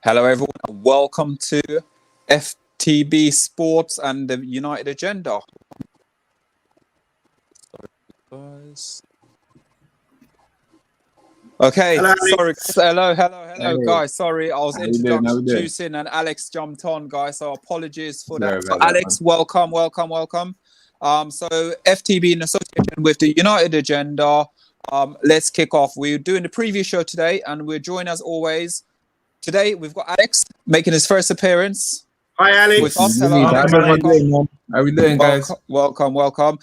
Hello, everyone, and welcome to FTB Sports and the United Agenda. Sorry, guys. Okay, Hello. sorry. Hello, Hey. guys. Sorry, I was How you doing? introducing and Alex jumped on, guys. So apologies for that. So about that, Alex, welcome. So FTB in association with the United Agenda. Let's kick off. We're doing the preview show today, and we're joined as always. Today we've got Alex making his first appearance. Hi, Alex. With us. Hello, Alex. How we doing, guys? Welcome. Got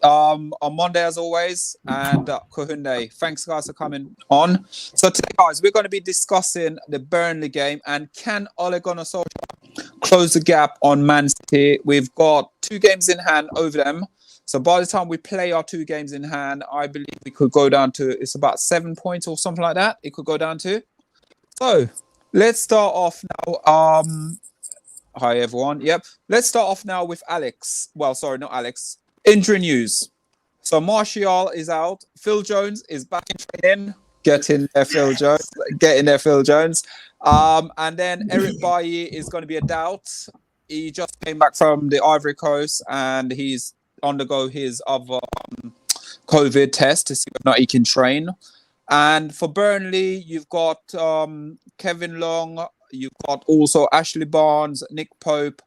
on Monday as always, and Kohunde. Thanks, guys, for coming on. So today, guys, we're going to be discussing the Burnley game and can Ole Gunnar Solskjaer close the gap on Man City? We've got 2 games in hand over them. So by the time we play our 2 games in hand, I believe we could go down to, it's about 7 points or something like that. It could go down to. So let's start off now. Hi, everyone. Yep. Let's start off now with Alex. Well, sorry, not Alex. Injury news. So Martial is out. Phil Jones is back in training. Get in there, Phil Jones. And then Eric Bailly is going to be a doubt. He just came back from the Ivory Coast and he's undergo his other COVID test to see whether or not he can train. And for Burnley, you've got Kevin Long. You've got also Ashley Barnes, Nick Pope,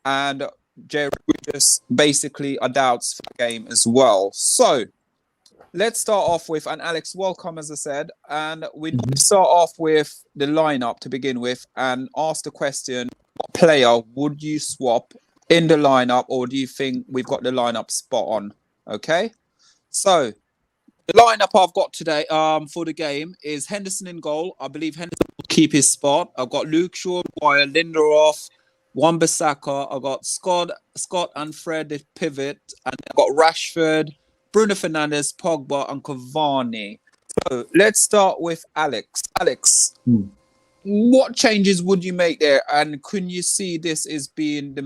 and Jerry Regis basically are doubts for the game as well. So let's start off with, and Alex, welcome, as I said. And we start off with the lineup to begin with and ask the question, what player would you swap in the lineup, or do you think we've got the lineup spot on? Okay. So the lineup I've got today for the game is Henderson in goal. I believe Henderson will keep his spot. I've got Luke Shaw, Maguire, Lindelof, Wan-Bissaka. I've got Scott and Fred the pivot. And I've got Rashford, Bruno Fernandes, Pogba, and Cavani. So let's start with Alex. Alex, what changes would you make there? And can you see this as being the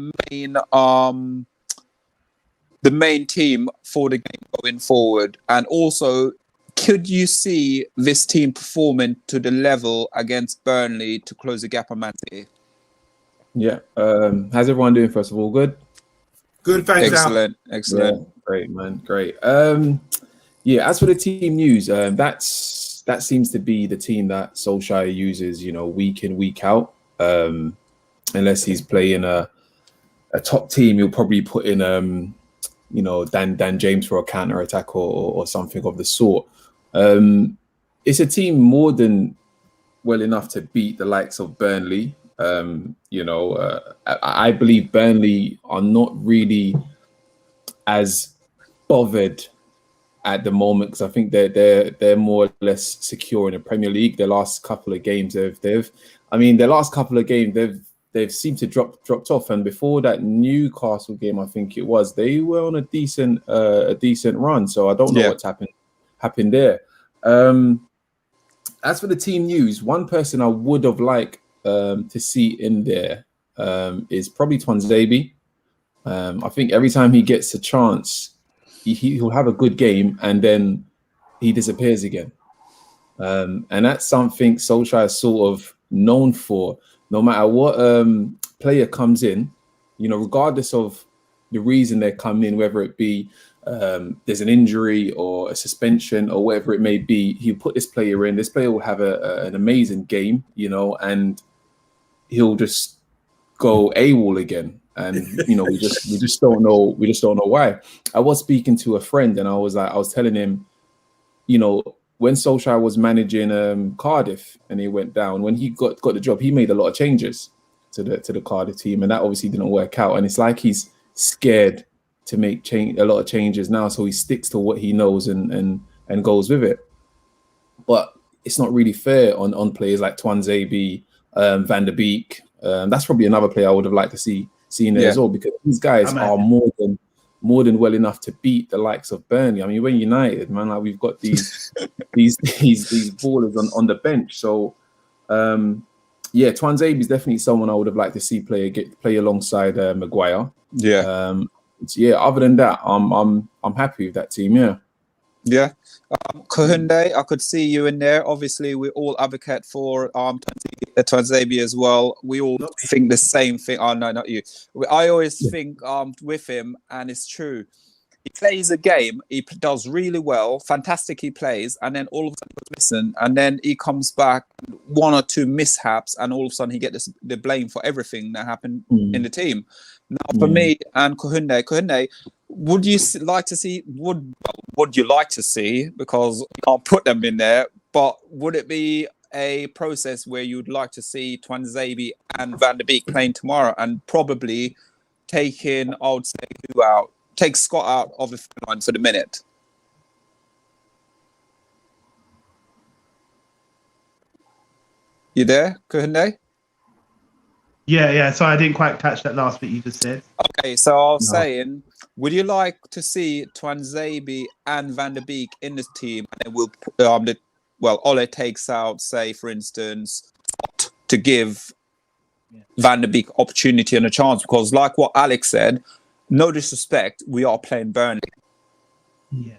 main team for the game going forward? And also, could you see this team performing to the level against Burnley to close the gap on Man City? Yeah. How's everyone doing, first of all? Good? Good, thanks. Excellent. Yeah, great, man. Great. Yeah, as for the team news, that seems to be the team that Solskjaer uses, week in, week out. Unless he's playing a top team, he'll probably put in Dan James for a counter attack or something of the sort. It's a team more than well enough to beat the likes of Burnley. I believe Burnley are not really as bothered at the moment because I think they're more or less secure in the Premier League. Their last couple of games, they've seemed to dropped off, and before that Newcastle game, I think it was, they were on a decent run. So I don't know what's happened there. As for the team news, one person I would have liked to see in there is probably Tuanzebe. I think every time he gets a chance, he'll have a good game and then he disappears again. And that's something Solskjaer is sort of known for. No matter what player comes in, regardless of the reason they come in, whether it be there's an injury or a suspension or whatever it may be, he'll put this player in. This player will have an amazing game, and he'll just go AWOL again. And we just don't know why. I was speaking to a friend and I was telling him, when Solskjaer was managing Cardiff and he went down, when he got the job, he made a lot of changes to the Cardiff team, and that obviously didn't work out. And it's like he's scared to make a lot of changes now, so he sticks to what he knows and goes with it. But it's not really fair on players like Tuanzebe, Van der Beek. That's probably another player I would have liked to see in there as well, because these guys are more than well enough to beat the likes of Burnley. I mean, we're United, man. Like, we've got these ballers on the bench. So, Tuanzebe is definitely someone I would have liked to see play alongside Maguire. Yeah. Other than that, I'm happy with that team. Yeah. Yeah. Kohunde, I could see you in there. Obviously, we all advocate for Tanzania as well. We all think the same thing. Oh, no, not you. I always think with him, and it's true. He plays a game, does really well, fantastic he plays, and then all of a sudden, listen, and then he comes back, one or two mishaps, and all of a sudden he gets the blame for everything that happened in the team. Now, for me and Kohunde, would you like to see, would you like to see, because you can't put them in there, but would it be a process where you'd like to see Twanzebe and Van der Beek playing tomorrow and probably taking, I would say, who out? Take Scott out of the line for the minute. You there, Kohunde? Yeah. So I didn't quite catch that last bit you just said. Okay, so I was saying, would you like to see Twanzebe and Van der Beek in this team, and then Ole takes out, say, for instance, to give Van der Beek opportunity and a chance, because like what Alex said, no disrespect, we are playing Burnley. Yeah.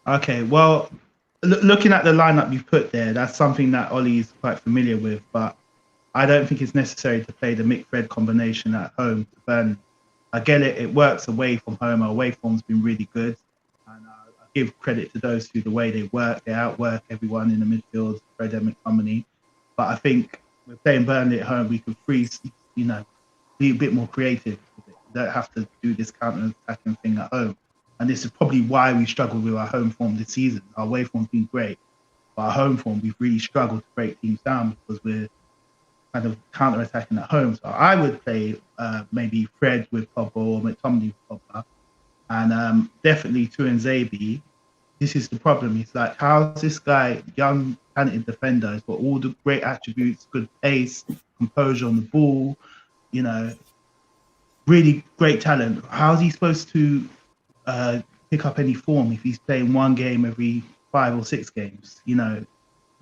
Okay, well, looking at the lineup you've put there, that's something that Ollie is quite familiar with, but I don't think it's necessary to play the Mick-Fred combination at home to Burnley. I get it, it works away from home. Our away form's been really good. And I give credit to those who, the way they work, they outwork everyone in the midfield, Fred and McTominay. But I think we're playing Burnley at home, we can freeze, be a bit more creative. We don't have to do this counter-attacking thing at home. And this is probably why we struggled with our home form this season. Our away form's been great, but our home form, we've really struggled to break teams down because we're kind of counter-attacking at home. So I would play maybe Fred with Pogba or McTominay with Pogba. And definitely Tuanzebe. This is the problem. It's like, how's this guy, young, talented defender, has got all the great attributes, good pace, composure on the ball, really great talent. How's he supposed to pick up any form if he's playing one game every 5 or 6 games? To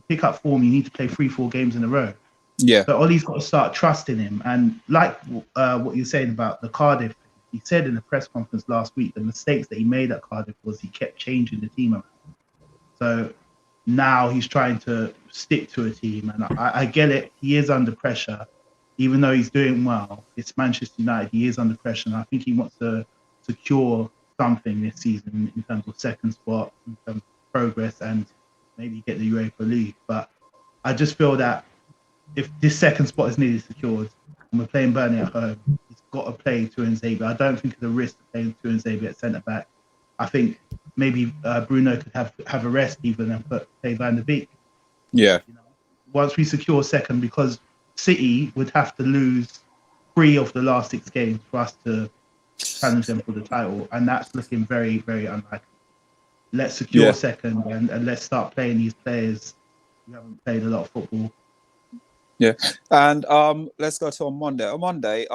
pick up form, you need to play 3-4 games in a row. Yeah. So Ollie's got to start trusting him. And like what you're saying about the Cardiff, he said in the press conference last week, the mistakes that he made at Cardiff was he kept changing the team around. So now he's trying to stick to a team. And I get it. He is under pressure. Even though he's doing well, it's Manchester United. He is under pressure. And I think he wants to secure something this season in terms of second spot, in terms of progress, and maybe get the Europa League. But I just feel that if this second spot is nearly secured and we're playing Burnley at home, he's got to play Tuanzebe. I don't think it's a risk playing Tuanzebe at centre-back. I think maybe Bruno could have a rest even and play Van der Beek. Yeah. Once we secure second, because City would have to lose 3 of the last 6 games for us to challenge them for the title, and that's looking very, very unlikely. Let's secure second and let's start playing these players who haven't played a lot of football. Yeah, and let's go to on Monday. On Monday,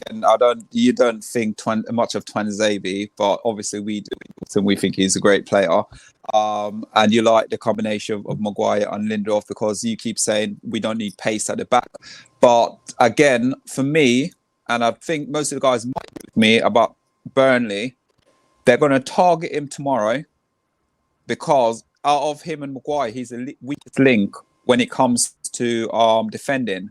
again, you don't think much of Twanzebe, but obviously we do, and we think he's a great player. And you like the combination of Maguire and Lindelof because you keep saying we don't need pace at the back. But again, for me, and I think most of the guys might agree with me about Burnley, they're going to target him tomorrow because out of him and Maguire, he's the weakest link when it comes to defending.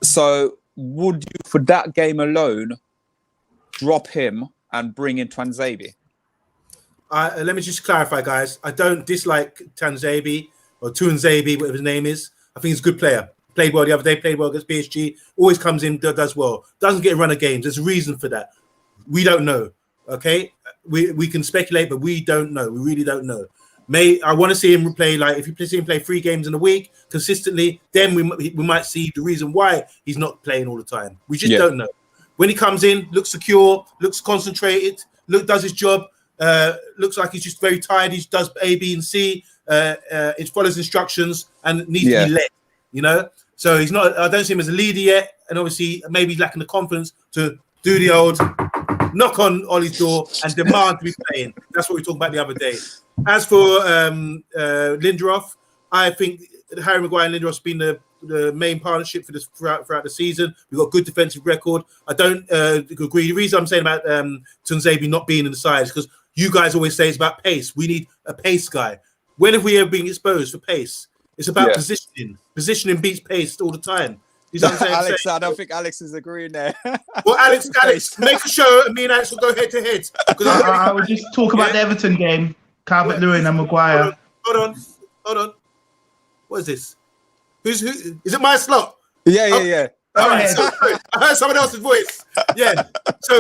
So would you, for that game alone, drop him and bring in Twanzebe? Let me just clarify, guys. I don't dislike Twanzebe or Tuanzebe, whatever his name is. I think he's a good player. Played well the other day, played well against PSG. Always comes in, does well. Doesn't get a run of games. There's a reason for that. We don't know, okay? We can speculate, but we don't know. We really don't know. I want to see him play, like, if you see him play 3 games in a week consistently, then we might see the reason why he's not playing all the time. We just don't know. When he comes in, looks secure, looks concentrated, does his job, looks like he's just very tired. He does A, B, and C. It follows instructions and needs to be led, So he's not. I don't see him as a leader yet, and obviously maybe he's lacking the confidence to do the old knock on Ollie's door and demand to be playing. That's what we talked about the other day. As for Lindelof, I think Harry Maguire and Lindelof's been the the main partnership for this throughout the season. We've got good defensive record. I don't agree. The reason I'm saying about Tunzebi not being in the side is because you guys always say it's about pace. We need a pace guy. When have we ever been exposed for pace? It's about positioning. Positioning beats pace all the time. You know what I'm saying? Alex, I don't think Alex is agreeing there. Well, Alex, make a show and me and Alex will go head to head. I would just talk about the Everton game. Calvert-Lewin and Maguire. Hold on. What is this? Who? Is it my slot? Yeah. All right. So, I heard someone else's voice. Yeah. So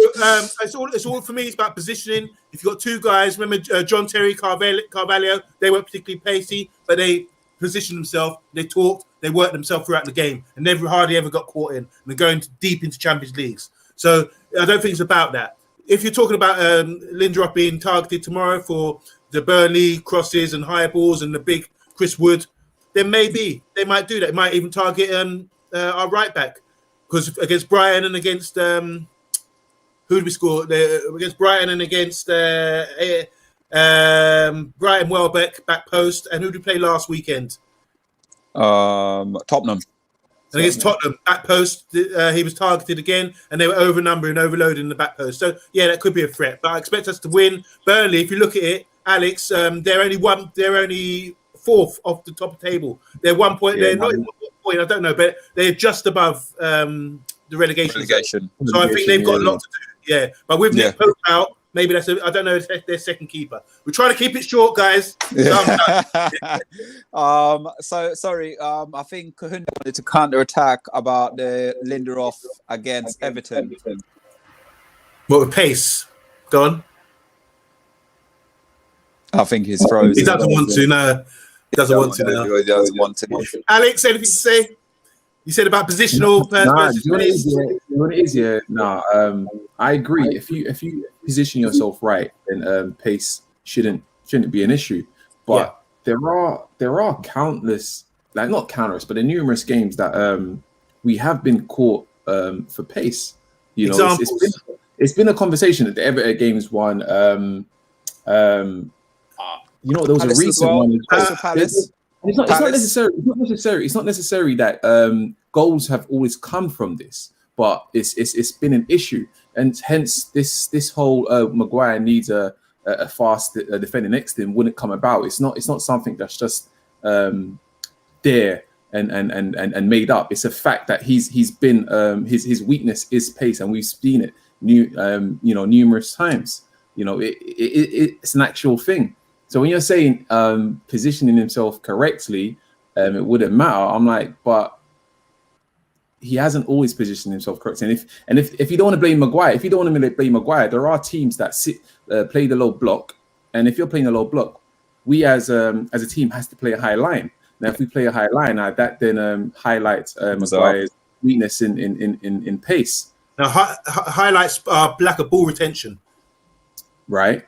it's all for me. It's about positioning. If you've got two guys, remember John Terry, Carvalho, they weren't particularly pacey, but they positioned themselves. They talked. They worked themselves throughout the game, and never hardly ever got caught in. And they're going deep into Champions Leagues. So I don't think it's about that. If you're talking about Lindelof being targeted tomorrow for the Burnley crosses and high balls and the big Chris Wood, then maybe they might do that. It might even target our right back, because against Brighton and against who did we score? Against Brighton and against Brighton Welbeck back post, and who did we play last weekend? Tottenham. And against Tottenham back post, he was targeted again, and they were overnumbering, overloaded in the back post. So yeah, that could be a threat. But I expect us to win. Burnley, if you look at it, Alex, they're only fourth off the top of the table. They're 1 point. They're not even 1 point. I don't know, but they're just above the relegation. So I think they've got a lot to do. Yeah, but with Nick Pope out, maybe that's I don't know if their second keeper. We're trying to keep it short, guys. So sorry. I think Kahunda wanted to counter attack about the Lindelof against Everton. What with pace? Go on. I think he's frozen. He doesn't want to. No, he doesn't want to. No. He doesn't want to. Alex, anything to say? You said about positional. I agree. If you position yourself right, then pace shouldn't be an issue. But there are countless, like not countless, but there are numerous games that we have been caught for pace. You know, it's been a conversation at the Everton games one. You know, there was Palace a recent one. Palace. It's not necessary that goals have always come from this, but it's been an issue, and hence this whole Maguire needs a fast defender next to him wouldn't come about. It's not something that's just there and made up. It's a fact that he's been his weakness is pace, and we've seen it numerous times. You know, it's an actual thing. So when you're saying positioning himself correctly, it wouldn't matter. I'm like, but he hasn't always positioned himself correctly. And if you don't want to blame Maguire, there are teams that play the low block. And if you're playing a low block, we as a team has to play a high line. Now, if we play a high line, that then highlights Maguire's weakness in pace. Now, highlights lack of ball retention. Right.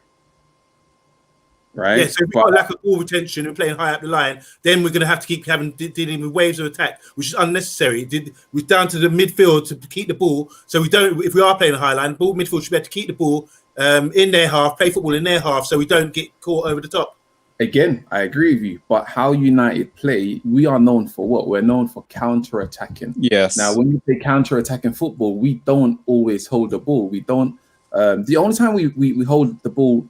Yeah, so if we've got a lack of ball retention and playing high up the line, then we're going to have to keep dealing with waves of attack, which is unnecessary. We're down to the midfield to keep the ball. So we don't. If we are playing a high line, midfield should be able to keep the ball in their half, play football in their half, so we don't get caught over the top. Again, I agree with you. But how United play, we are known for what? We're known for counter-attacking. Yes. Now, when we play counter-attacking football, we don't always hold the ball. We don't. The only time we hold the ball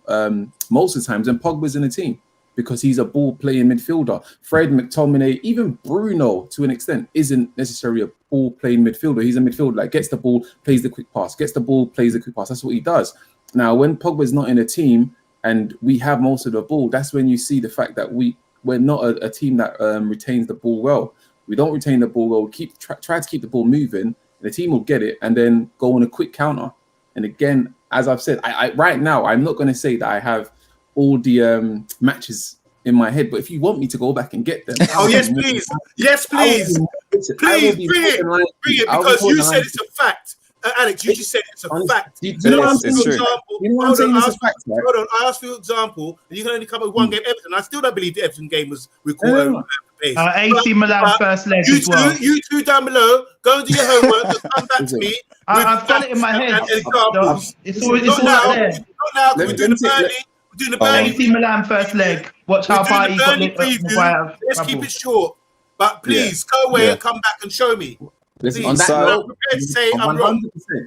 most of the times when Pogba's in the team, because he's a ball playing midfielder. Fred, McTominay, even Bruno to an extent isn't necessarily a ball playing midfielder. He's a midfielder that gets the ball, plays the quick pass, gets the ball, plays the quick pass. That's what he does. Now, when Pogba's not in a team and we have most of the ball, that's when you see the fact that we're not a team that retains the ball well. We don't retain the ball well. We try to keep the ball moving, and the team will get it and then go on a quick counter. And again, as I've said, I right now, I'm not going to say that I have all the matches in my head, but if you want me to go back and get them, yes, please, please, bring it, because you said it's a fact. Alex, you just said it's a fact. You know what I'm saying? Hold on, I asked for your example, and you can only come with one game, Everton. I still don't believe the Everton game was recorded. AC Milan first leg as well. You two down below, go and do your homework and come back to me. I've got it in my head. It's all there. Not now, we're doing the Burnley. We're doing the Burnley. AC Milan first leg. Watch how far he got. Let's keep it short. But please go away and come back and show me. Listen, Please. on that So- note, I'm prepared to say I'm wrong.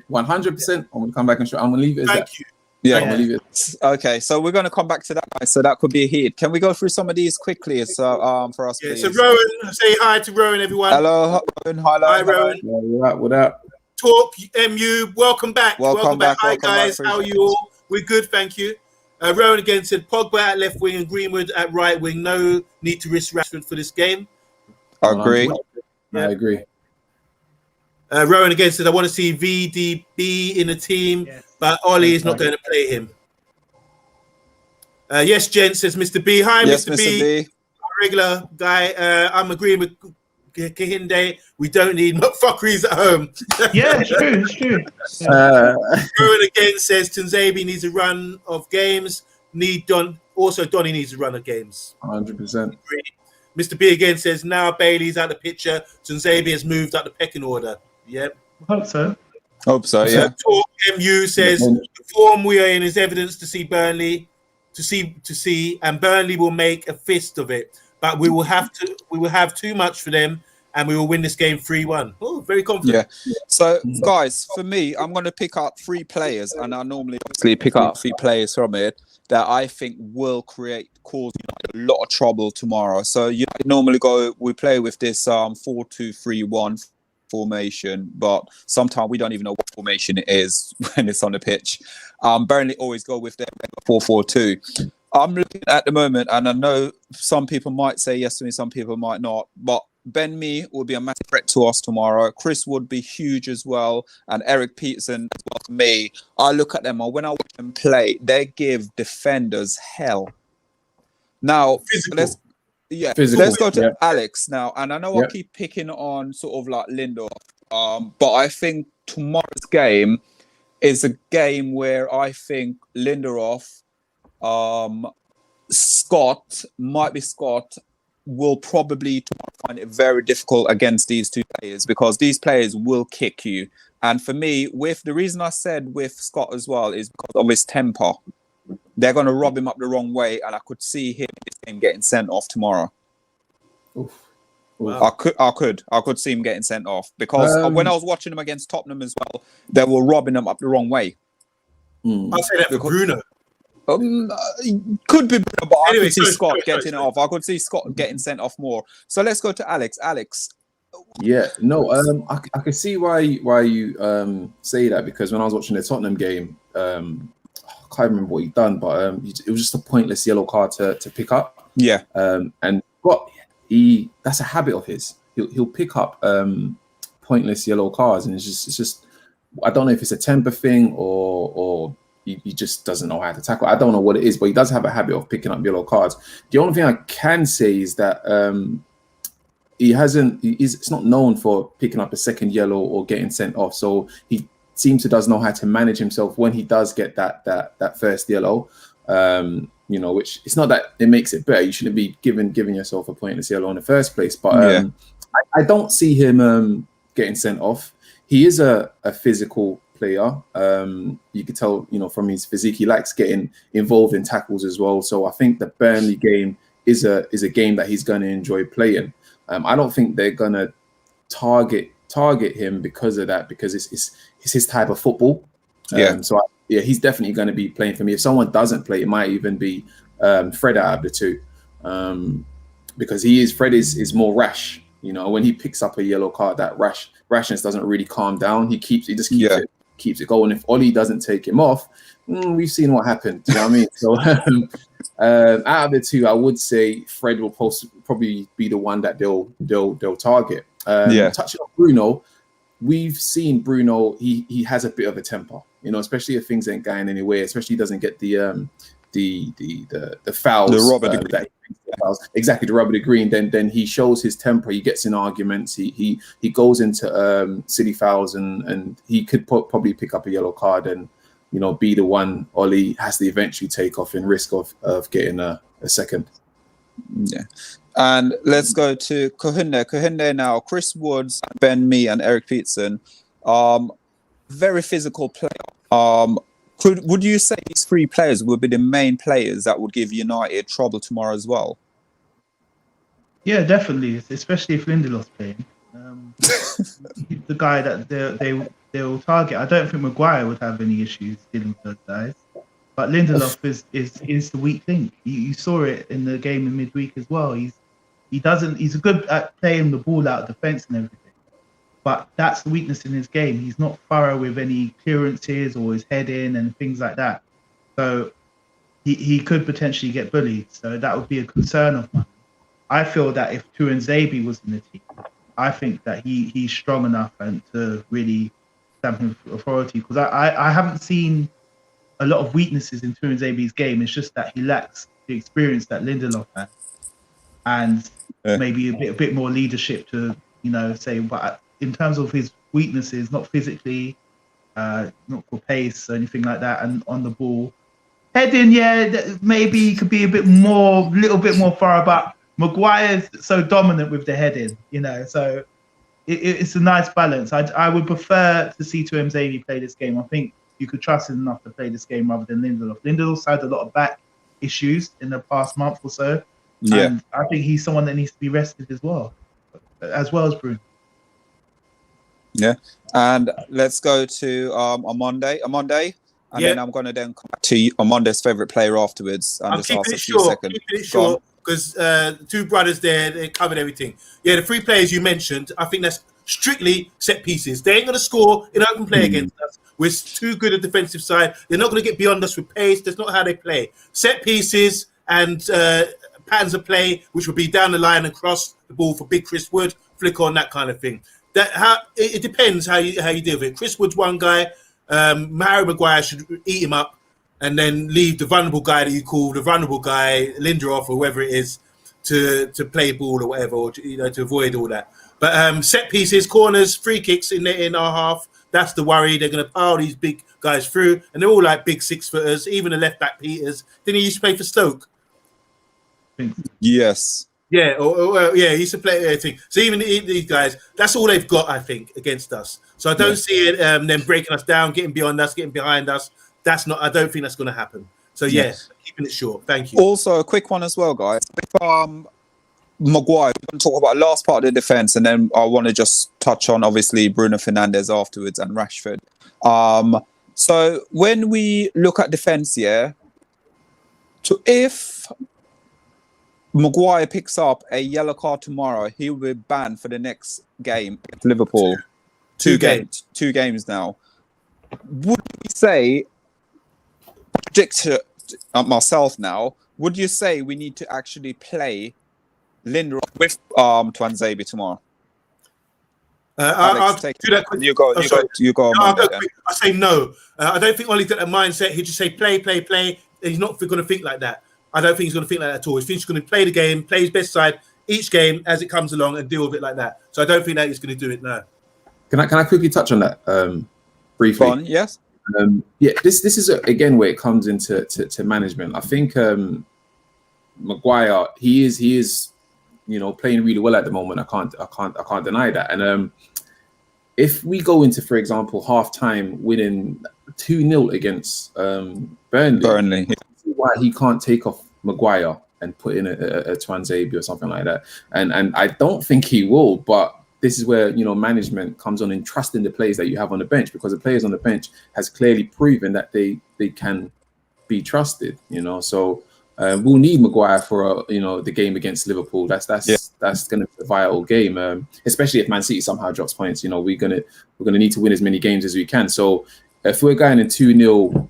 100%. I'm gonna come back and show. I'm gonna leave it as that. Thank you. Yeah. I'm gonna leave it. Okay, so we're going to come back to that, guys. So that could be a hit. Can we go through some of these quickly? So, for us, Yeah, please. so Rowan, say hi to Rowan, everyone. Hello, Rowan. Hello. Hi, Rowan. What up? Talk MU, welcome back. Welcome back, Hi, welcome guys. back. How are you all? We're good, thank you. Rowan again said Pogba at left wing and Greenwood at right wing. No need to risk Rashford for this game. Agree. I agree. Rowan again said I want to see VDB in the team, but Ollie is not going to play him. Yes, Jen says Mr. B. Hi, Yes, Mr. B. Regular guy. I'm agreeing with Kahinde. We don't need fuckeries at home. Yeah, it's true. Rowan again says Tunzabi needs a run of games. Donny needs a run of games. 100%. Mr. B again says now Bailey's out of the picture. Tunzabi has moved up the pecking order. Yep. Hope so. Hope so, yeah. Talk MU says the form we are in is evidence to see Burnley, and Burnley will make a fist of it. But we will have too much for them, and we will win this game 3-1. Oh, very confident. Yeah. So, guys, for me, I'm going to pick up 3 players, and I normally obviously pick up 3 players from it that I think will cause United a lot of trouble tomorrow. So, normally we play with this 4-2-3-1 formation, but sometimes we don't even know what formation it is when it's on the pitch. Burnley always go with their 4-4-2. I'm looking at the moment, and I know some people might say yes to me, some people might not, but Ben Mee will be a massive threat to us tomorrow. Chris would be huge as well, and Eric Peterson as well. For me, I look at them, and when I watch them play, they give defenders hell. Now, let's go to Alex now, and I know I keep picking on sort of like Lindelof, but I think tomorrow's game is a game where I think Lindelof, Scott will probably find it very difficult against these 2 players, because these players will kick you. And for me, with the reason I said with Scott as well is because of his temper. They're going to rob him up the wrong way, and I could see him in this game getting sent off tomorrow. Oof. Wow. I could see him getting sent off, because when I was watching him against Tottenham as well, they were robbing him up the wrong way. I'll say that for Bruno. Could be, but I could see Scott getting it off. I could see Scott getting sent off more. So let's go to Alex. Alex. Yeah, no, I can see why you say that, because when I was watching the Tottenham game, I can't remember what he'd done, but it was just a pointless yellow card to pick up. Yeah. And that's a habit of his. He'll pick up pointless yellow cards, and it's just I don't know if it's a temper thing or he just doesn't know how to tackle. I don't know what it is, but he does have a habit of picking up yellow cards. The only thing I can say is that he's not known for picking up a second yellow or getting sent off. So he seems to does know how to manage himself when he does get that first yellow. Which it's not that it makes it better. You shouldn't be giving yourself a pointless yellow in the first place. But I don't see him getting sent off. He is a physical player. You could tell, from his physique, he likes getting involved in tackles as well. So I think the Burnley game is a game that he's going to enjoy playing. I don't think they're going to target him because of that, because it's his type of football. He's definitely going to be playing for me. If someone doesn't play, it might even be Fred out of the 2, because Fred is more rash. When he picks up a yellow card, that rashness doesn't really calm down. He just keeps it going. If Ollie doesn't take him off, we've seen what happened. Do you know what I mean? So out of the 2, I would say Fred will probably be the one that they'll target. Touching on Bruno, we've seen Bruno. He has a bit of a temper, especially if things ain't going anywhere. Especially he doesn't get the fouls, the rubber degree. Exactly, the rubber degree. Then he shows his temper. He gets in arguments. He goes into silly fouls, and he could probably pick up a yellow card and be the one Ollie has to eventually take off in risk of getting a second. Yeah. And let's go to Kohunde now. Chris Woods, Ben Mee, and Eric Peterson. Very physical player. Would you say these 3 players would be the main players that would give United trouble tomorrow as well? Yeah, definitely, especially if Lindelof's playing. He's the guy that they'll target. I don't think Maguire would have any issues dealing with those guys, but Lindelof is the weak link. You saw it in the game in midweek as well. He's good at playing the ball out of defence and everything, but that's the weakness in his game. He's not thorough with any clearances or his head in and things like that. So he could potentially get bullied. So that would be a concern of mine. I feel that if Tuanzebe was in the team, I think that he's strong enough and to really stamp him for authority, because I haven't seen a lot of weaknesses in Tuanzebe's game. It's just that he lacks the experience that Lindelof has, and maybe a bit more leadership to say. But in terms of his weaknesses, not physically, not for pace or anything like that, and on the ball, heading, maybe he could be a little bit more far, but Maguire's so dominant with the heading, so it's a nice balance. I would prefer to see Tuanzebe play this game. I think you could trust him enough to play this game rather than Lindelof. Lindelof's had a lot of back issues in the past month or so. Yeah. And I think he's someone that needs to be rested as well as Bruno. Yeah. And let's go to Monday. And then I'm going to then come back to Amonde's favourite player afterwards. And just ask a few seconds. Keeping it short, because two brothers there, they covered everything. Yeah, the three players you mentioned, I think that's strictly set pieces. They ain't going to score in open play against us. We're too good at defensive side. They're not going to get beyond us with pace. That's not how they play. Set pieces and patterns of play, which would be down the line and cross the ball for big Chris Wood, flick on, that kind of thing. It depends how you deal with it. Chris Wood's one guy. Harry Maguire should eat him up and then leave the vulnerable guy that you call the vulnerable guy, Lindelof or whoever it is, to play ball or whatever, or to avoid all that. But set pieces, corners, free kicks in our half, that's the worry. They're going to pile these big guys through, and they're all like big 6-footers, even the left back Peters. Didn't he used to play for Stoke? Yes. Yeah, he used to play everything. So even these guys, that's all they've got, I think, against us. So I don't see it them breaking us down, getting beyond us, getting behind us. I don't think that's going to happen. So keeping it short. Thank you. Also, a quick one as well, guys. Maguire, we're going to talk about the last part of the defence, and then I want to just touch on, obviously, Bruno Fernandes afterwards and Rashford. So when we look at defence, if Maguire picks up a yellow card tomorrow, he will be banned for the next game against Liverpool. Two games now. Would we say, predict myself now, would you say we need to actually play Lindelof with Tuanzebe tomorrow? I'll do that quick. You go. I say no. I don't think Ollie's got that mindset. He'll just say play. He's not going to think like that. I don't think he's going to think like that at all. He thinks he's going to play the game, play his best side each game as it comes along, and deal with it like that. So I don't think that he's going to do it now. Can I quickly touch on that briefly? Go on, yes. This is again where it comes into management. I think Maguire, he is playing really well at the moment. I can't deny that. And if we go into, for example, half time winning 2-0 against Burnley, why he can't take off Maguire and put in a Tuanzebe or something like that. And I don't think he will, but this is where management comes on and trusting the players that you have on the bench, because the players on the bench has clearly proven that they can be trusted. So we'll need Maguire for the game against Liverpool. That's going to be a vital game, especially if Man City somehow drops points. We're gonna need to win as many games as we can. So if we're going in 2-0,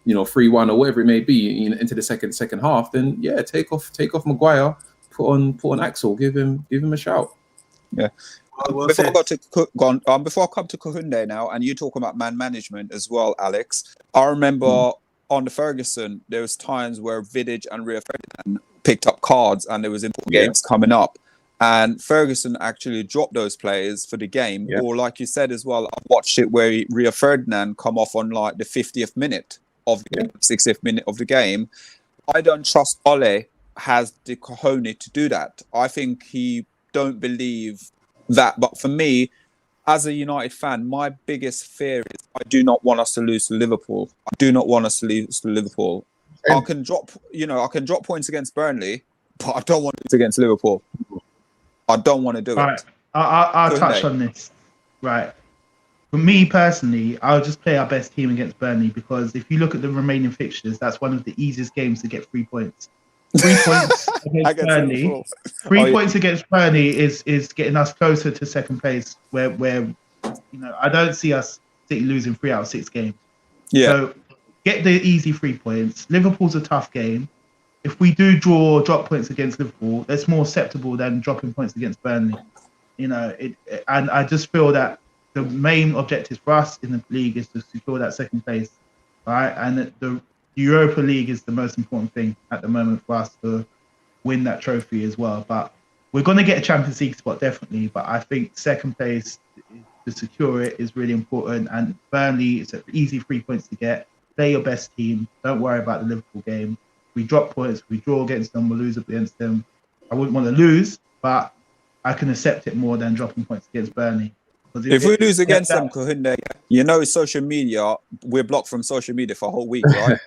3-1 or whatever it may be into the second half, then take off Maguire. Put on Axel, give him a shout. Yeah. Before I come to Kohunde now, and you talk about man management as well, Alex. I remember on the Ferguson, there was times where Vidic and Rio Ferdinand picked up cards, and there was important games coming up, and Ferguson actually dropped those players for the game. Or like you said as well, I watched it where Rio Ferdinand come off on like the 50th minute of the game, 60th minute of the game. I don't trust Ole has the cojones to do that. I think he don't believe that. But for me, as a United fan, my biggest fear is I do not want us to lose to Liverpool. I do not want us to lose to Liverpool. I can drop points against Burnley, but I don't want to lose against Liverpool. I don't want to do Right. it. I'll touch on this. Right. For me personally, I'll just play our best team against Burnley because if you look at the remaining fixtures, that's one of the easiest games to get 3 points. 3 points against Burnley. Liverpool. 3 points against Burnley is getting us closer to second place. Where I don't see us losing 3 out of 6 games. Yeah. So get the easy 3 points. Liverpool's a tough game. If we do drop points against Liverpool, that's more acceptable than dropping points against Burnley. And I just feel that the main objective for us in the league is to secure that second place, right? And the Europa League is the most important thing at the moment for us to win that trophy as well. But we're going to get a Champions League spot, definitely. But I think second place to secure it is really important. And Burnley, it's an easy 3 points to get. Play your best team. Don't worry about the Liverpool game. We drop points, we draw against them, we'll lose against them. I wouldn't want to lose, but I can accept it more than dropping points against Burnley. If we lose against them, Kohunde, social media, we're blocked from social media for a whole week, right?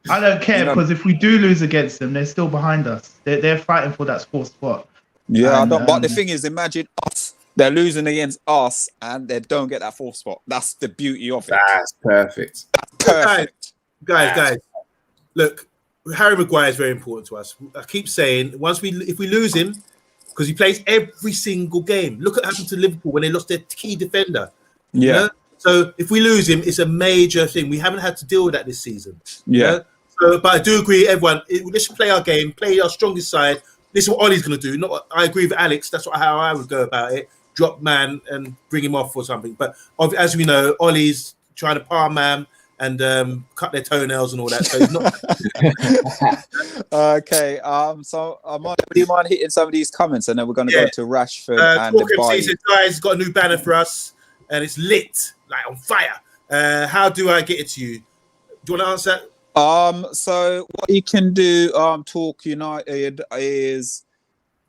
I don't care because if we do lose against them, they're still behind us. They're fighting for that fourth spot. Yeah, but the thing is, imagine us. They're losing against us and they don't get that fourth spot. That's the beauty of it. That's perfect. Perfect. Guys, look, Harry Maguire is very important to us. I keep saying, if we lose him, because he plays every single game. Look what happened to Liverpool when they lost their key defender. Yeah. You know? So if we lose him, it's a major thing. We haven't had to deal with that this season. Yeah. So, but I do agree, everyone. Let's play our game, play our strongest side. This is what Ollie's going to do. I agree with Alex. That's how I would go about it. Drop man and bring him off or something. But as we know, Ollie's trying to palm man and cut their toenails and all that. So he's not. Okay. So, do you mind hitting some of these comments, and then we're going to go to Rashford and Talk Bailly. MC says, guys, got a new banner for us, and it's lit, like on fire. How do I get it to you? Do you want to answer? So what you can do, Talk United is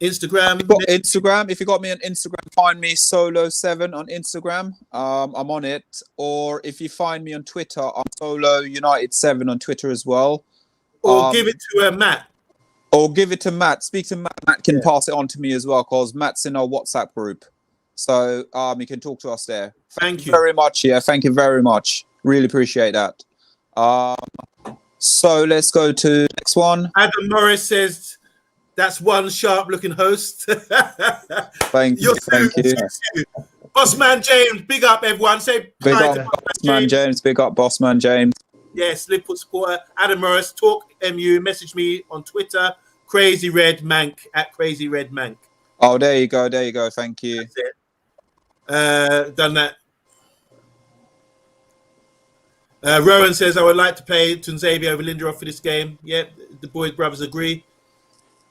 Instagram. Instagram. If you got me on Instagram, find me Solo7 on Instagram. I'm on it. Or if you find me on Twitter, I'm Solo United 7 on Twitter as well. Or give it to Matt. Or give it to Matt. Speak to Matt. Matt can pass it on to me as well, because Matt's in our WhatsApp group. So you can talk to us there. Thank you very much. Yeah, thank you very much. Really appreciate that. So let's go to next one. Adam Morris says, that's one sharp-looking host. Thank you. Thank you. Bossman James, big up, everyone. Say big hi up, to Bossman James. Big up, Bossman James. Yes, Liverpool supporter. Adam Morris, Talk MU. Message me on Twitter. Crazy Red Mank at Crazy Red Mank. Oh, there you go. There you go. Thank you. That's it. Done that. Rowan says, I would like to play Tunzabi over Lindelof for this game. Yep, the Boyd brothers agree.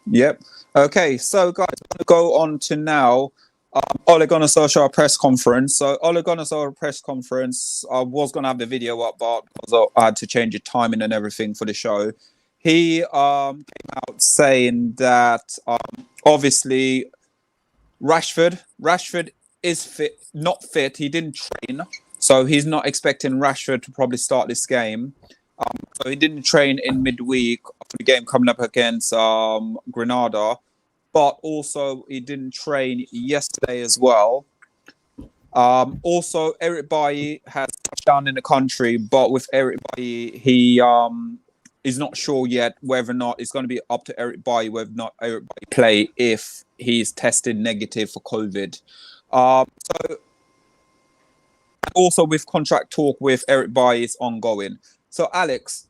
Yep. Okay, so guys, I'm going to go on to now Ole Gunnar Solskjaer press conference. So Ole Gunnar Solskjaer press conference, I was going to have the video up, but I had to change the timing and everything for the show. He came out saying that obviously Rashford is not fit. He didn't train. So he's not expecting Rashford to probably start this game. So he didn't train in midweek for the game coming up against Granada. But also he didn't train yesterday as well. Also, Eric Bailly has touched down in the country. But with Eric Bailly, he is not sure yet whether or not it's going to be up to Eric Bailly whether or not Eric Bailly play if he's tested negative for COVID. So also with contract talk with Eric Bailly is ongoing. So Alex,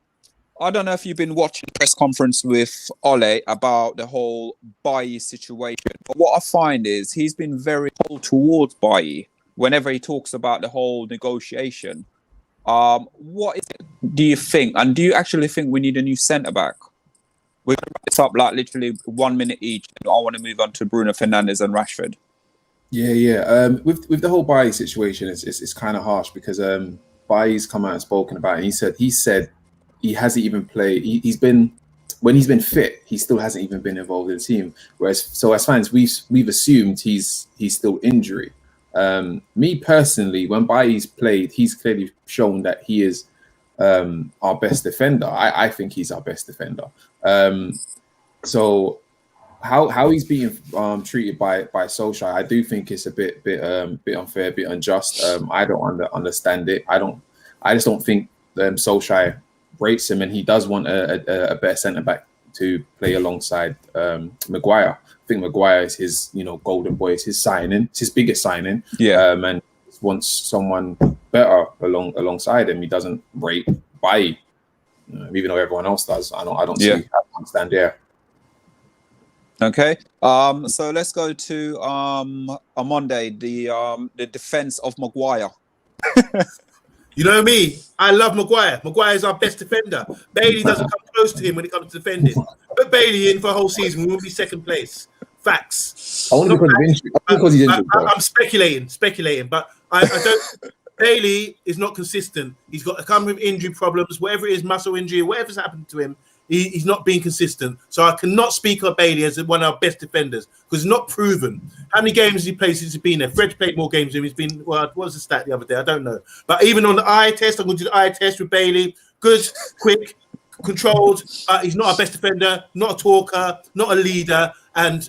I don't know if you've been watching the press conference with Ole about the whole Bailly situation, but what I find is he's been very cold towards Bailly whenever he talks about the whole negotiation. What is it, do you think? And do you actually think we need a new centre-back? We're going to wrap this up like literally 1 minute each. And I want to move on to Bruno Fernandes and Rashford. Yeah. With the whole Bailly situation, it's kind of harsh because Bailly's come out and spoken about it. And he said he hasn't even played. When he's been fit, he still hasn't even been involved in the team. Whereas, as fans, we've assumed he's still injury. Me personally, when Bailly's played, he's clearly shown that he is our best defender. I think he's our best defender. So how he's being treated by Solskjaer, I do think it's a bit unfair, a bit unjust. I don't understand it. I just don't think Solskjaer rates him, and he does want a better centre back to play alongside Maguire. I think Maguire is his, golden boy. It's his signing. It's his biggest signing. Yeah. And wants someone better alongside him. He doesn't rate Bailly, even though everyone else does. I don't see. I don't understand. Yeah. Okay. So let's go to on Monday, the defense of Maguire. You know me, I love Maguire. Maguire is our best defender. Bailey doesn't come close to him when it comes to defending. Put Bailey in for a whole season, we won't be second place. Facts. I wonder because he's injured. I'm speculating, but I don't. Bailey is not consistent. He's got to come with injury problems, whatever it is, muscle injury, whatever's happened to him. He's not being consistent. So I cannot speak of Bailey as one of our best defenders because it's not proven. How many games has he played since he's been there? Fred's played more games than he's been. Well, what was the stat the other day? I don't know. But even on the eye test, I'm going to do the eye test with Bailey. Good, quick, controlled. He's not our best defender, not a talker, not a leader. And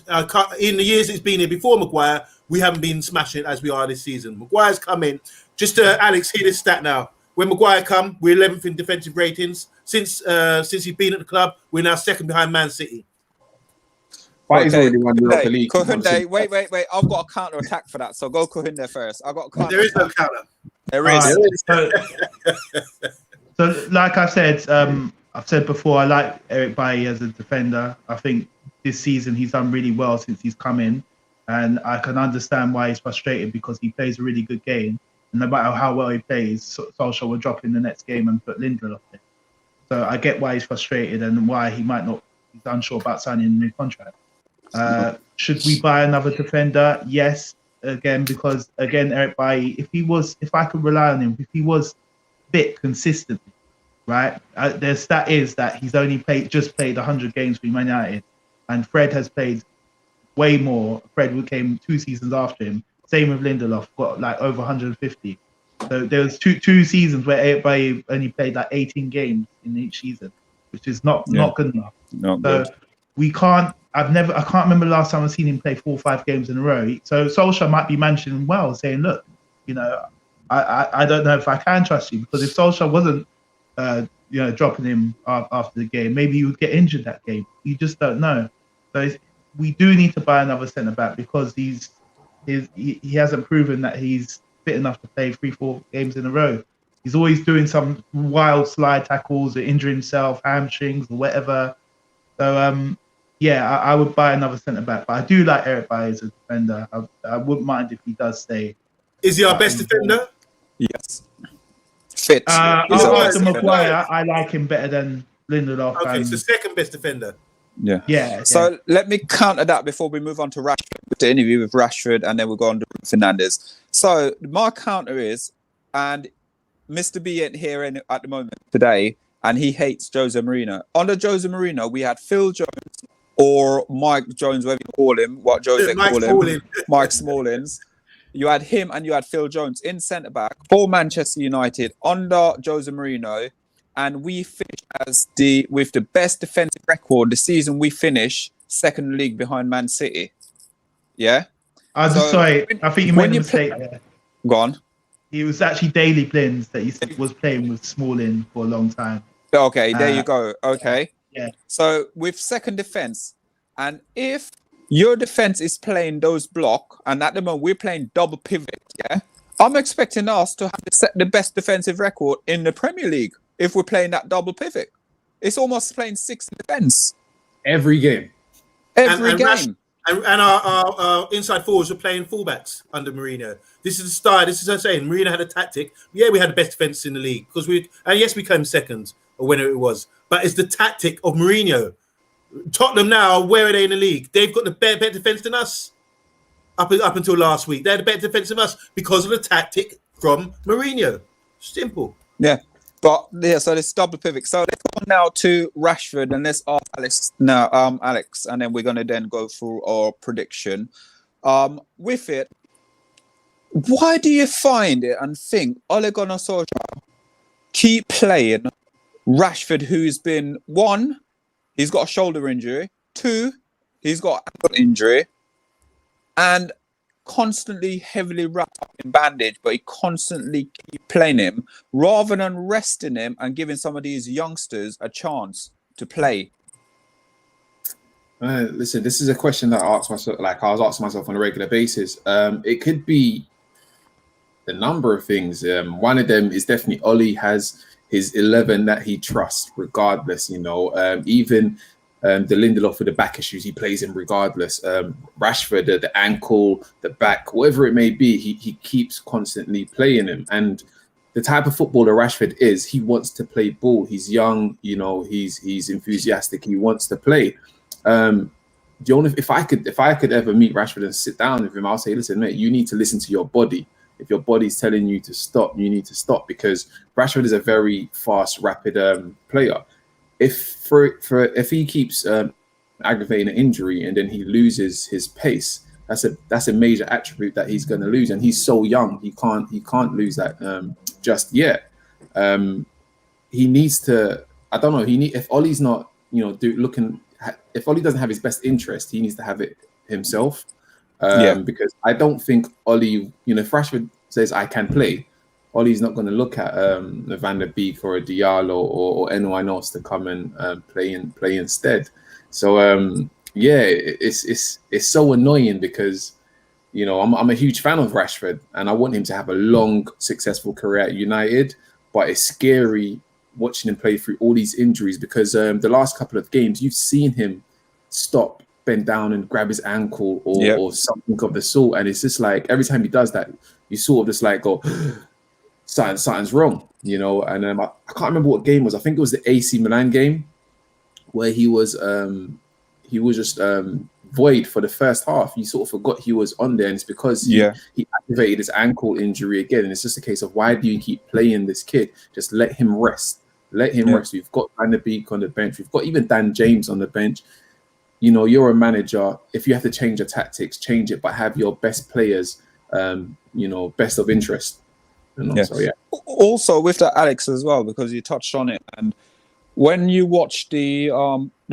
in the years it's been here before Maguire, we haven't been smashing it as we are this season. Maguire's come in. Just Alex, hear this stat now. When Maguire come, we're 11th in defensive ratings. Since he's been at the club, we're now second behind Man City. Okay. Kohunde, wait. I've got a counter attack for that. So go Kohunde first. I've got a counter. There is no counter. There is. So, like I said, I've said before, I like Eric Bailly as a defender. I think this season he's done really well since he's come in, and I can understand why he's frustrated because he plays a really good game. And no matter how well he plays, Solskjaer will drop in the next game and put Lindelof in. So I get why he's frustrated and why he might not. He's unsure about signing a new contract. Should we buy another defender? Yes, because Eric Bailly, if I could rely on him, if he was fit consistently, right? Their stat is that he's only just played 100 games for Man United, and Fred has played way more. Fred came 2 seasons after him. Same with Lindelof, got like over 150. So there was two seasons where Eric Bailly only played like 18 games in each season, which is not good enough. So we can't. I can't remember the last time I've seen him play 4 or 5 games in a row. So Solskjaer might be managing him well, saying, "Look, I don't know if I can trust you because if Solskjaer wasn't, dropping him after the game, maybe he would get injured that game. You just don't know. So we do need to buy another centre back because he hasn't proven that he's fit enough to play 3-4 games in a row. He's always doing some wild slide tackles or injuring himself, hamstrings or whatever. So I would buy another centre back. But I do like Eric Bailly as a defender. I wouldn't mind if he does stay. Is he our best defender? Yes. Fit. After Maguire, I like him better than Lindelof. Okay, so second best defender. Yeah. So let me counter that before we move on to Rashford, the interview with Rashford, and then we'll go on to Fernandes. So my counter is, and Mr. B ain't here at the moment today, and he hates Jose Mourinho. Under Jose Mourinho, we had Phil Jones or Mike Jones, whatever you call him, what Jose call him, Mike Smallins. You had him and you had Phil Jones in centre back for Manchester United under Jose Mourinho. And we finished with the best defensive record the season we finished second in the league behind Man City. Yeah? Sorry, I think you made a mistake there. Go on. He was actually Daily Blins that he was playing with Smalling for a long time. Okay, there you go. Okay. Yeah. So with second defence, and if your defence is playing those block, and at the moment we're playing double pivot, yeah, I'm expecting us to have the best defensive record in the Premier League. If we're playing that double pivot, it's almost playing 6 defense every game. Every game. And our inside forwards are playing fullbacks under Mourinho. This is the style. This is what I'm saying. Mourinho had a tactic. Yeah, we had the best defense in the league because we came second or whenever it was. But it's the tactic of Mourinho. Tottenham now, where are they in the league? They've got the better defense than us. Up until last week, they had a better defense than us because of the tactic from Mourinho. Simple. Yeah. But yeah, so this double pivot. So let's go now to Rashford and let's ask Alex now, Alex, and then we're gonna then go through our prediction. With it, why do you find it and think Ole Gunnar Solskjaer keep playing Rashford, who's been he's got a shoulder injury, 2, he's got ankle injury and constantly heavily wrapped up in bandage, but he constantly keep playing him rather than resting him and giving some of these youngsters a chance to play. Listen, this is a question that I ask myself, like I was asking myself on a regular basis. It could be a number of things. One of them is definitely Ollie has his 11 that he trusts, regardless. Even the Lindelof with the back issues, he plays him regardless. Rashford, the ankle, the back, whatever it may be, he keeps constantly playing him. And the type of footballer Rashford is, he wants to play ball. He's young, he's enthusiastic. He wants to play. If I could ever meet Rashford and sit down with him, I'll say, listen, mate, you need to listen to your body. If your body's telling you to stop, you need to stop, because Rashford is a very fast, rapid player. If he keeps aggravating an injury and then he loses his pace, that's a major attribute that he's going to lose. And he's so young, he can't lose that just yet. He needs to. I don't know. If Ollie's not, if Ollie doesn't have his best interest, he needs to have it himself. Because I don't think Ollie, if Rashford says I can play, Ollie's not going to look at Van der Beek or a Diallo or anyone else to come and play instead. So it's so annoying because I'm a huge fan of Rashford and I want him to have a long, successful career at United, but it's scary watching him play through all these injuries because the last couple of games you've seen him stop, bend down and grab his ankle or something of the sort, and it's just like every time he does that, you sort of just like go, something's wrong, And I can't remember what game it was. I think it was the AC Milan game where he was just void for the first half. You sort of forgot he was on there, and it's because he activated his ankle injury again. And it's just a case of, why do you keep playing this kid? Just let him rest. Let him rest. We've got Van der Beek on the bench. We've got even Dan James on the bench. You're a manager. If you have to change your tactics, change it, but have your best players, best of interest. So, Also with that, Alex, as well, because you touched on it, and when you watch the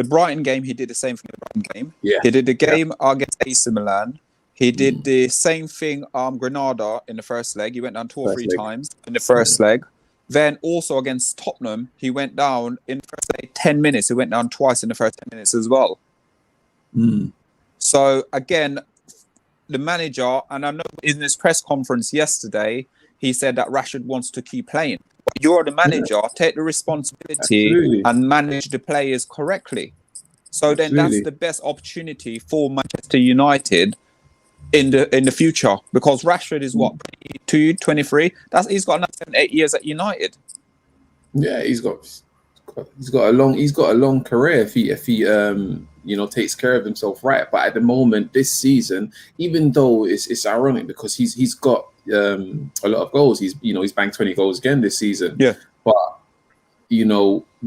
Brighton game, he did the same thing in the Brighton game. Yeah. He did the game against AC Milan. He did the same thing Granada in the first leg. He went down 2 or 3 times in the first leg. Then also against Tottenham, he went down in the first leg 10 minutes. He went down twice in the first 10 minutes as well. So again, the manager, and I know in his press conference yesterday, he said that Rashford wants to keep playing. But you're the manager, take the responsibility and manage the players correctly. So then that's the best opportunity for Manchester United in the future, because Rashford is 22, 23. He's got another 7-8 years at United. Yeah, he's got a long career if he takes care of himself right. But at the moment, this season, even though it's ironic because he's got a lot of goals, he's banged 20 goals again this season. Yeah, but we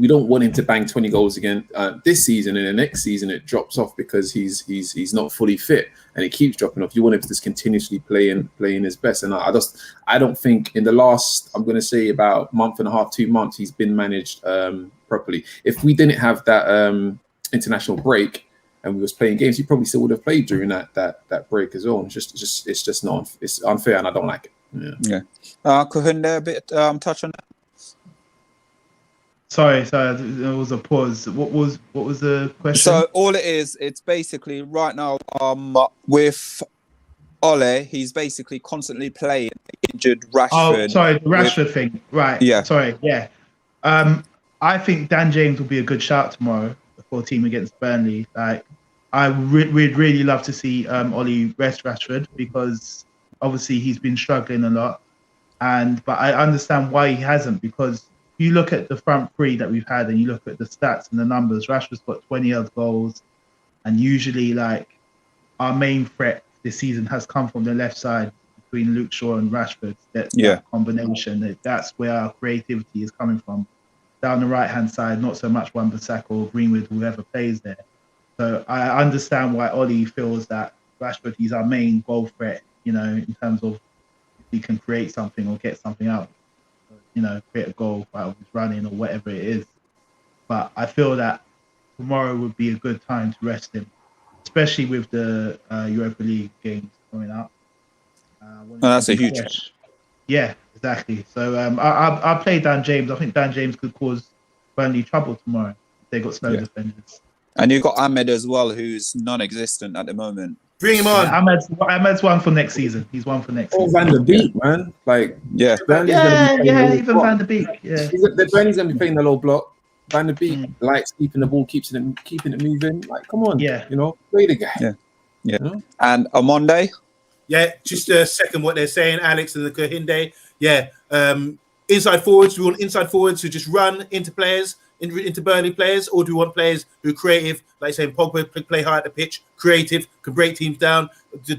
don't want him to bang 20 goals again this season, and the next season it drops off because he's not fully fit, and it keeps dropping off. You want him to just continuously playing his best, and I don't think in the last, I'm going to say about month and a half, 2 months, he's been managed properly. If we didn't have that international break and we was playing games, he probably still would have played during that break as well. It's just not, it's unfair, and I don't like it. Yeah. Kohunde, a bit touch on that. Sorry, there was a pause. What was the question? So all it is, it's basically right now with Ole, he's basically constantly playing injured Rashford. Oh, sorry, the Rashford thing. Right. Yeah. Sorry. Yeah. I think Dan James will be a good shout tomorrow for a team against Burnley. Like, we'd really love to see Ole rest Rashford, because obviously he's been struggling a lot, but I understand why he hasn't, because you look at the front three that we've had and you look at the stats and the numbers, Rashford's got 20 odd goals, and usually like our main threat this season has come from the left side between Luke Shaw and Rashford. That combination, that's where our creativity is coming from. Down the right hand side, not so much Wan-Bissaka or Greenwood, whoever plays there. So I understand why Ollie feels that Rashford, he's our main goal threat, in terms of if he can create something or get something out, create a goal out of his running or whatever it is. But I feel that tomorrow would be a good time to rest him, especially with the Europa League games coming up. That's a huge. Yeah, exactly. So I play Dan James. I think Dan James could cause Burnley trouble tomorrow if they got slow defenders. And you've got Ahmed as well, who's non-existent at the moment. Bring him on. Yeah, Ahmed's one for next season. He's one for next season. Van der Beek, man. Like, Burnley's gonna be even Van der Beek. Yeah, Burnley's gonna be playing the low block. Van der Beek likes keeping the ball, keeping it moving. Like, come on, play the guy. Yeah. You know? And on Monday. Yeah, just a second what they're saying, Alex and the Kohinde. Yeah, inside forwards. We want inside forwards who just run into players, into Burnley players, or do we want players who are creative, like saying Pogba play high at the pitch, creative, can break teams down.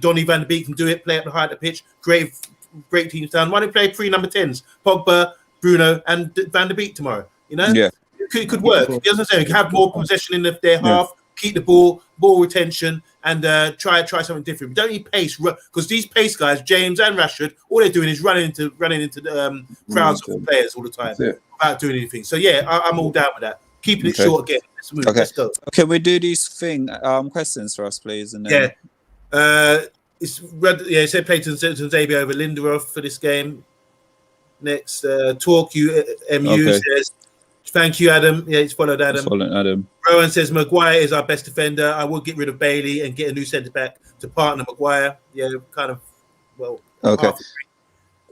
Donny Van der Beek can do it, play up the high at the pitch, creative, break teams down. Why don't we play 3 number 10s? Pogba, Bruno, and Van der Beek tomorrow. You know, it could work. You know what I'm saying? You can have more possession in their half. Keep the ball retention, and try something different. We don't need pace because these pace guys, James and Rashford, all they're doing is running into the crowds of players all the time without doing anything. So I'm all down with that. Keeping it short again. Let's move. Let's go. Can we do these questions for us, please? And then... it's red. Yeah, it said play Tanzania over Lindelof for this game. Next, talk you MU says. Thank you, Adam. Yeah, he's followed Adam. Rowan says Maguire is our best defender. I would get rid of Bailey and get a new centre back to partner Maguire. Yeah, kind of. Well, okay.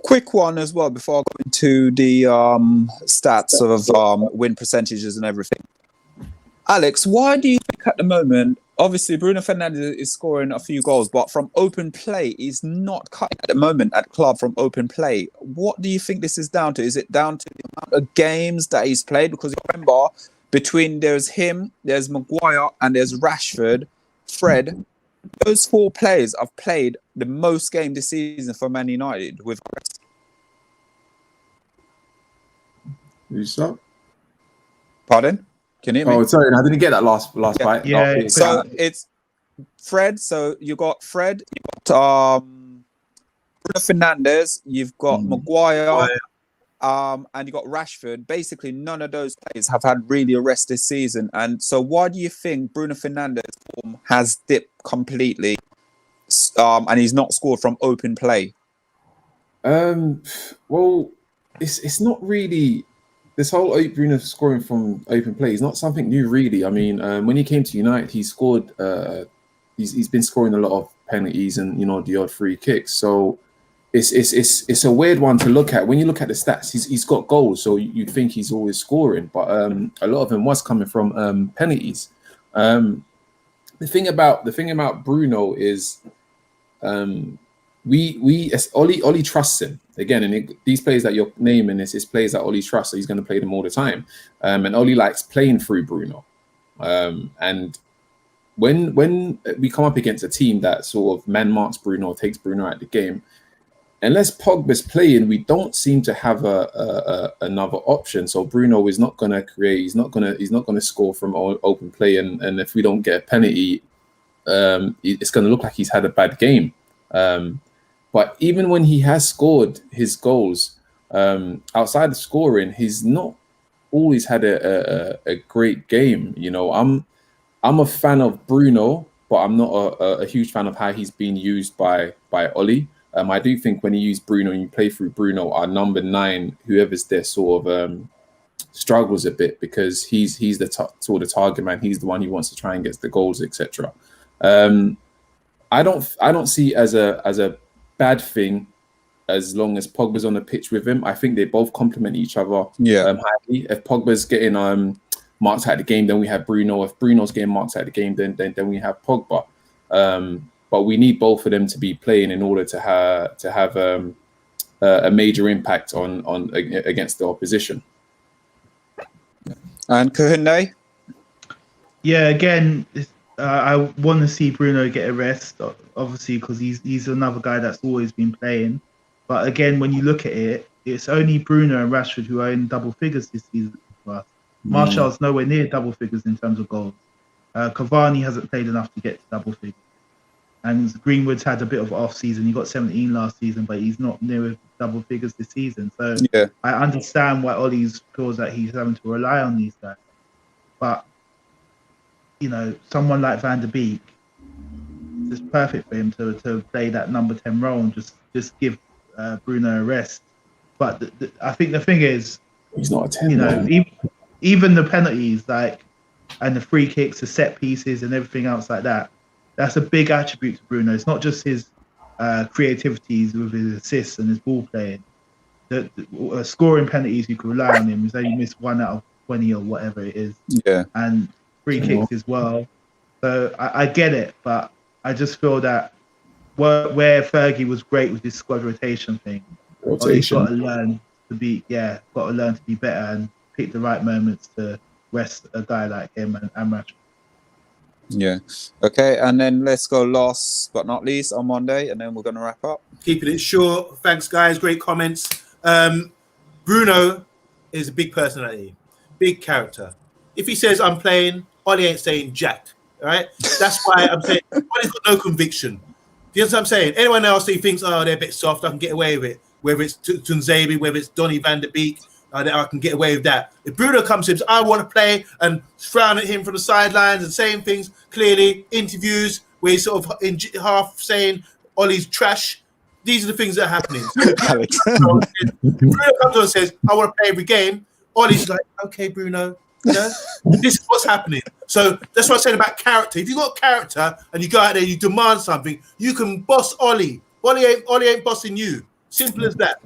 Quick one as well before I go into the stats of win percentages and everything. Alex, why do you think at the moment? Obviously, Bruno Fernandes is scoring a few goals, but from open play, he's not cutting at the moment at club from open play. What do you think this is down to? Is it down to the amount of games that he's played? Because remember, between there's him, there's Maguire, and there's Rashford, Fred. Those 4 players have played the most game this season for Man United with Chris. Who's up? Pardon? Can you hear me? Oh, sorry, I didn't get that last bite. Yeah. So it's Fred. So you got Fred, you got Bruno Fernandes, you've got Maguire, and you got Rashford. Basically, none of those players have had really a rest this season. And so, why do you think Bruno Fernandes' form has dipped completely, and he's not scored from open play? Well, it's not really. This whole Bruno scoring from open play is not something new, really. I mean, when he came to United, he scored. He's been scoring a lot of penalties and the odd free kicks. So it's a weird one to look at. When you look at the stats, he's got goals, so you'd think he's always scoring, but a lot of them was coming from penalties. The thing about Bruno is, Oli trusts him again, and these players that you're naming is players that Oli trusts, so he's going to play them all the time. And Oli likes playing through Bruno. And when we come up against a team that sort of man marks Bruno or takes Bruno out of the game, unless Pogba's playing, we don't seem to have another option. So Bruno is not going to create. He's not going to score from open play, and if we don't get a penalty, it's going to look like he's had a bad game. But even when he has scored his goals, outside of scoring, he's not always had a great game. I'm a fan of Bruno, but I'm not a huge fan of how he's been used by Oli. I do think when you use Bruno and you play through Bruno, our number 9, whoever's there, sort of struggles a bit because he's the sort of target man. He's the one who wants to try and get the goals, etc. I don't see it as a bad thing as long as Pogba's on the pitch with him. I think they both complement each other. Highly. If Pogba's getting marked out of the game, then we have Bruno. If Bruno's getting marked out of the game, then we have Pogba. But we need both of them to be playing in order to have a major impact on against the opposition. And Kohinde? Yeah, again, I want to see Bruno get a rest, obviously, because he's another guy that's always been playing. But again, when you look at it, it's only Bruno and Rashford who are in double figures this season for us. Martial's nowhere near double figures in terms of goals. Cavani hasn't played enough to get to double figures. And Greenwood's had a bit of off season. He got 17 last season, but he's not near double figures this season. So I understand why Ollie's feels that he's having to rely on these guys. But someone like Van der Beek, it's perfect for him to play that number 10 role and just give Bruno a rest. But I think the thing is, he's not a 10. Even the penalties, and the free kicks, the set pieces, and everything else like that, that's a big attribute to Bruno. It's not just his creativity with his assists and his ball playing. The scoring penalties, you can rely on him. He's only missed 1 out of 20 or whatever it is. Yeah. And free kicks as well. So I get it, but I just feel that where Fergie was great with his squad rotation thing, he's got to learn to be better and pick the right moments to rest a guy like him and Rashford. Yeah. Okay, and then let's go last but not least on Monday, and then we're going to wrap up. Keeping it short. Thanks, guys. Great comments. Bruno is a big personality, big character. If he says I'm playing, Ollie ain't saying jack. All right? That's why I'm saying Ollie's got no conviction. Do you understand what I'm saying? Anyone else who thinks, they're a bit soft, I can get away with it. Whether it's Tunzabi, whether it's Donny van der Beek, I can get away with that. If Bruno comes to him, I want to play, and frown at him from the sidelines and saying things clearly, interviews where he's sort of half saying Ollie's trash. These are the things that are happening. So Bruno comes on and says, I want to play every game. Ollie's like, okay, Bruno, this is what's happening. So that's what I'm saying about character. If you've got character and you go out there and you demand something, you can boss Ollie. Ollie ain't bossing you. Simple as that.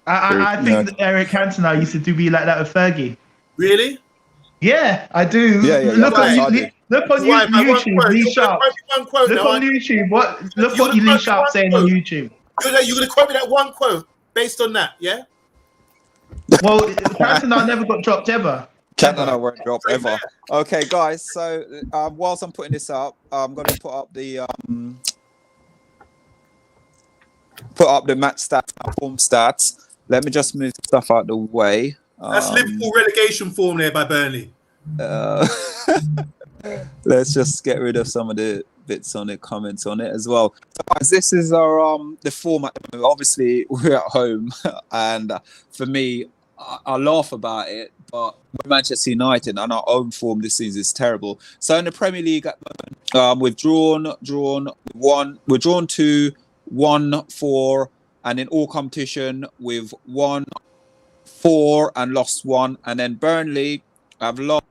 I think that Eric Cantona used to be like that with Fergie. Really? Yeah, I do. Yeah. Look on YouTube, Lee Sharp. Look on YouTube. Look what Lee Sharp saying on YouTube. You're going to quote me that one quote based on that, yeah? Well, Cantona never got dropped ever. Cantona won't drop ever. Okay, guys. So whilst I'm putting this up, I'm going to put up the match stats, form stats. Let me just move stuff out the way. That's Liverpool relegation form there by Burnley. Let's just get rid of some of the bits on it, comments on it as well. So guys, this is our the format. Obviously, we're at home, and for me, I laugh about it. But with Manchester United and our own form this season is terrible. So in the Premier League at the moment, we've drawn 2, 1-4, and in all competition we've won 4 and lost 1, and then Burnley have drawn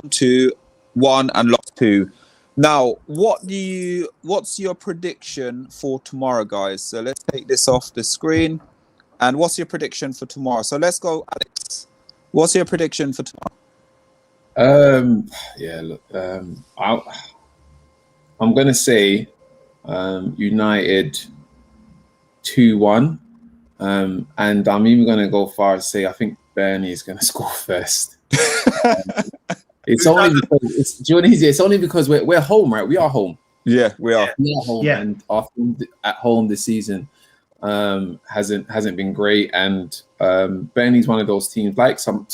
2, 1 and lost 2. Now, what's your prediction for tomorrow, guys? So let's take this off the screen. And what's your prediction for tomorrow? So let's go, Alex. What's your prediction for tomorrow? I'm gonna say United 2-1, and I'm even going to go far as say I think Burnley is going to score first. It's only because we're home, right? We are home. Yeah, we are. We are home, and our form at home this season hasn't been great, and Burnley's one of those teams, like so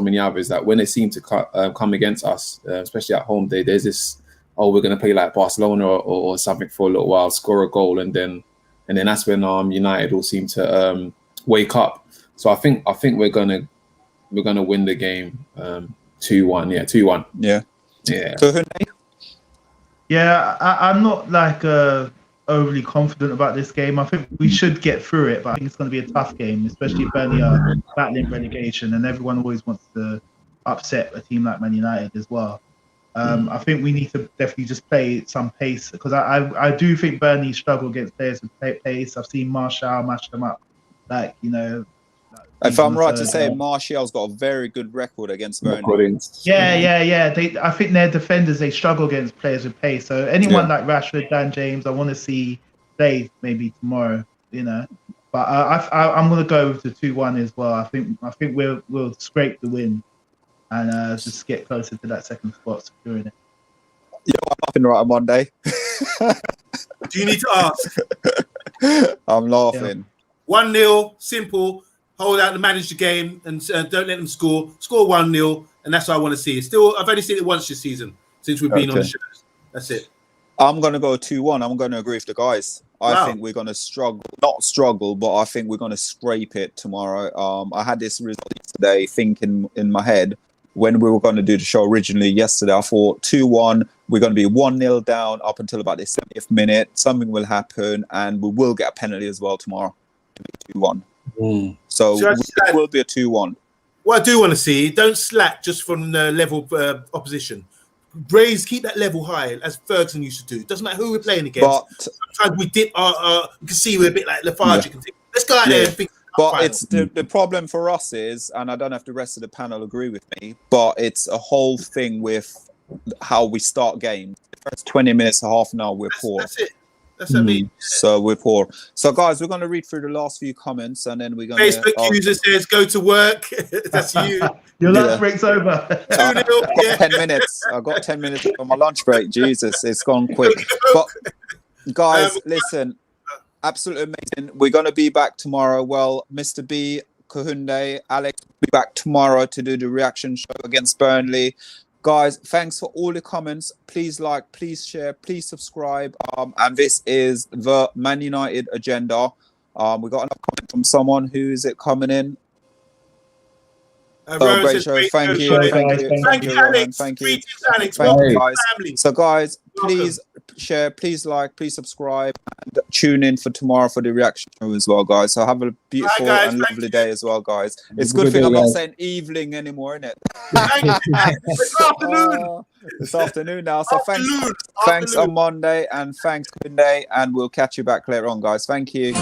many others, that when they seem to come against us, especially at home, there's this, we're going to play like Barcelona or something for a little while, score a goal, and then that's when United will seem to wake up. So I think we're gonna win the game 2-1. Yeah, 2-1. Yeah. Yeah, I'm not overly confident about this game. I think we should get through it, but I think it's going to be a tough game, especially if Burnley are battling relegation, and everyone always wants to upset a team like Man United as well. I think we need to definitely just play some pace, because I do think Burnley struggle against players with pace. I've seen Martial mash them up, if I'm right to say, Martial's got a very good record against Burnley. Yeah. I think their defenders, they struggle against players with pace. So anyone like Rashford, Dan James, I want to see play maybe tomorrow. But I'm going to go with the 2-1 as well. I think we'll scrape the win and just get closer to that second spot, securing it. I'm laughing right on Monday. Do you need to ask? I'm laughing. 1-0, simple. Hold out and manage the game, and don't let them score. Score 1-0, and that's what I want to see. I've only seen it once this season since we've been on the shows. That's it. I'm going to go 2-1. I'm going to agree with the guys. I think we're going to not struggle, but I think we're going to scrape it tomorrow. I had this result today thinking in my head, when we were going to do the show originally yesterday, I thought 2-1, we're going to be 1-0 down up until about the 70th minute. Something will happen, and we will get a penalty as well tomorrow. 2-1. So it will be a 2-1. What I do want to see, don't slack just from the level of opposition. Keep that level high, as Ferguson used to do. Doesn't matter who we're playing against. But sometimes we dip you can see we're a bit like lethargic. Yeah. Let's go out there and think. But it's the problem for us is, and I don't know if the rest of the panel agree with me, but it's a whole thing with how we start games. The first 20 minutes, half an hour, we're poor. That's it. That's what I mean. So we're poor. So guys, we're going to read through the last few comments, and then we're going to... Facebook user says, go to work. That's you. Your lunch break's over. 2-0. 10 minutes. I've got 10 minutes for my lunch break. Jesus, it's gone quick. But guys, listen, absolutely amazing. We're going to be back tomorrow. Well, Mr. B, Kahunde, Alex will be back tomorrow to do the reaction show against Burnley. Guys, thanks for all the comments. Please like, please share, please subscribe. And this is the Man United agenda. We got another comment from someone. Who is it coming in? Great show. Thank you, Alex. Thank you, Alex. Thank you, guys. So, guys, please share, please like, please subscribe, and tune in for tomorrow for the reaction show as well, guys. So have a beautiful and lovely day as well, guys. It's a good thing I'm not saying evening anymore, isn't it? It's afternoon. It's afternoon now. So thanks on Monday, and thanks Monday, and we'll catch you back later on, guys. Thank you.